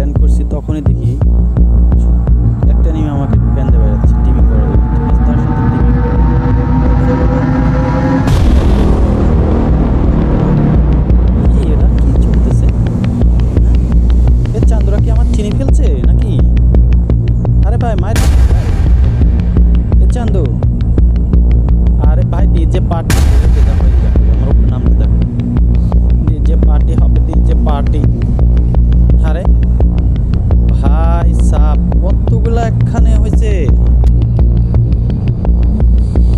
Land করছি তখনই দেখি একটা নিয়ে আমাকে প্যান দেওয়া যাচ্ছে টিমিং করার জন্য। ঠিক আছে, তার সাথে টিমিং কি এটা কি চলতেছে? হ্যাঁ, এ চান্দুরা কি আমার চিনি ফেলছে নাকি? আরে ভাই মায়ের এ চান্দু, আরে ভাই ডিজে পার্টি দেখো, এই দেখো আমার উপরে নামতে দেখো, ডিজে পার্টি হবে, ডিজে পার্টি। আরে ভাই সাপ কতগুলা একখানে হয়েছে,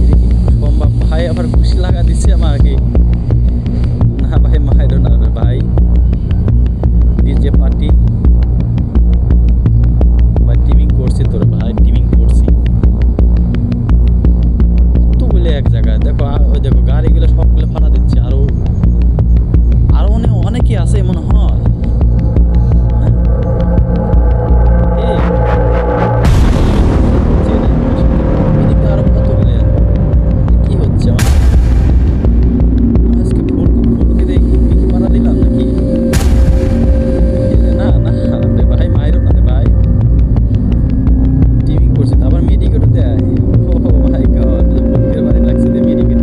এটা কি সম্ভব? ভাই আবার খুশি লাগা দিচ্ছে আমাকে। না ভাই মায়েরও না রে ভাই, ডিজে পার্টি ভাই টিমিং করছি তোর ভাই, টিমিং করছি কতগুলো এক জায়গায়। দেখো ওই দেখো গাড়িগুলো সবগুলো ফাটা দিচ্ছে, আরো আরো অনেকে আছে মনে হয়। হ্যাঁ, এই যে না, ওদিকে আরো কতগুলো কি হচ্ছে আমার? আমি আজকে ভুলকে দেখি কি পাড়া দিলাম নাকি? না না রে ভাই মাইরো না রে ভাই, টিমিং করছে তো আবার মেডিকেটও দেয়। ও মাই গড, ভুলকে বাড়ি লাগছে যে মেডিকেট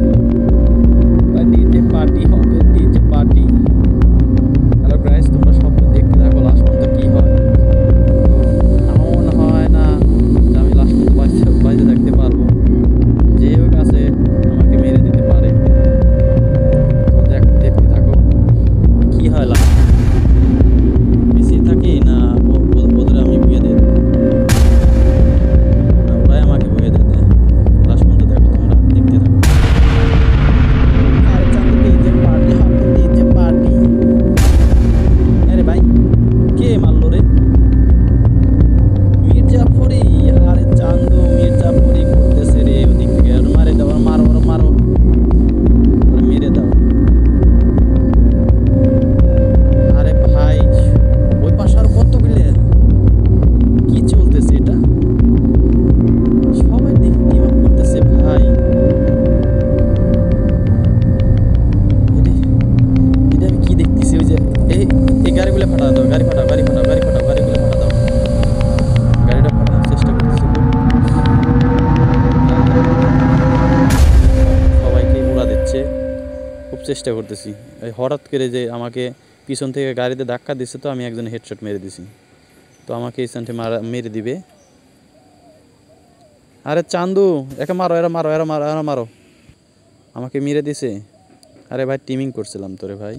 ভাই। ডিজে পার্টি হবে, ডিজে পার্টি। হ্যালো গাইস, তোমরা সব দেখতে থাকো লাস্ট পর্যন্ত কি হয়। তো আমার মনে হয় না যে আমি লাস্ট পর্যন্ত বাঁচতে থাকতে পারবো, যে হোক আছে আমাকে মেরে দিতে পারে। তো দেখতে থাকো কি হয় লাস্ট, বেশি থাকি না ওদের আমি ভুয়ে দিয়ে দেবো, না ওরাই আমাকে ভুয়ে দিয়ে দেয়। লাস্ট পর্যন্ত দেখো, তোমরা দেখতে থাকো। আরে চান্দু ডিজে পার্টি হবে, ডিজে পার্টি। আরে ভাই কে মারলো রে? মির্জাফরি। আরে চান্দু মির্জাফরি করতেছে রে ওদিক থেকে, আর মারে দাও, আর মারো, আর মারো, ওরে মেরে দাও। আরে ভাই ওই পাশে আর কতগুলো কি চলতেছে এটা? সবাই দেখি টিম আপ করতেছে ভাই। এটা এটা আমি কি দেখতেছি? ওই যে এই গাড়িগুলো ফাটা দাও, গাড়ি ফাটাও, গাড়ি ফাটাও, গাড়ি ফাটাও, গাড়িগুলো ফাটা দাও, গাড়িটা ফাটানোর চেষ্টা করতেছি খুব। সবাইকে উড়া দিচ্ছে, খুব চেষ্টা করতেছি। এই হঠাৎ করে যে আমাকে পিছন থেকে গাড়িতে ধাক্কা দিচ্ছে, তো আমি একজন হেডশট মেরে দিছি, তো আমাকে এই স্থানটি মেরে দিবে। আরে চান্দু একে মারো, এরা মারো, এরা মারো, এরা মারো, আমাকে মেরে দিছে। আরে ভাই টিমিং করছিলাম তোরে ভাই।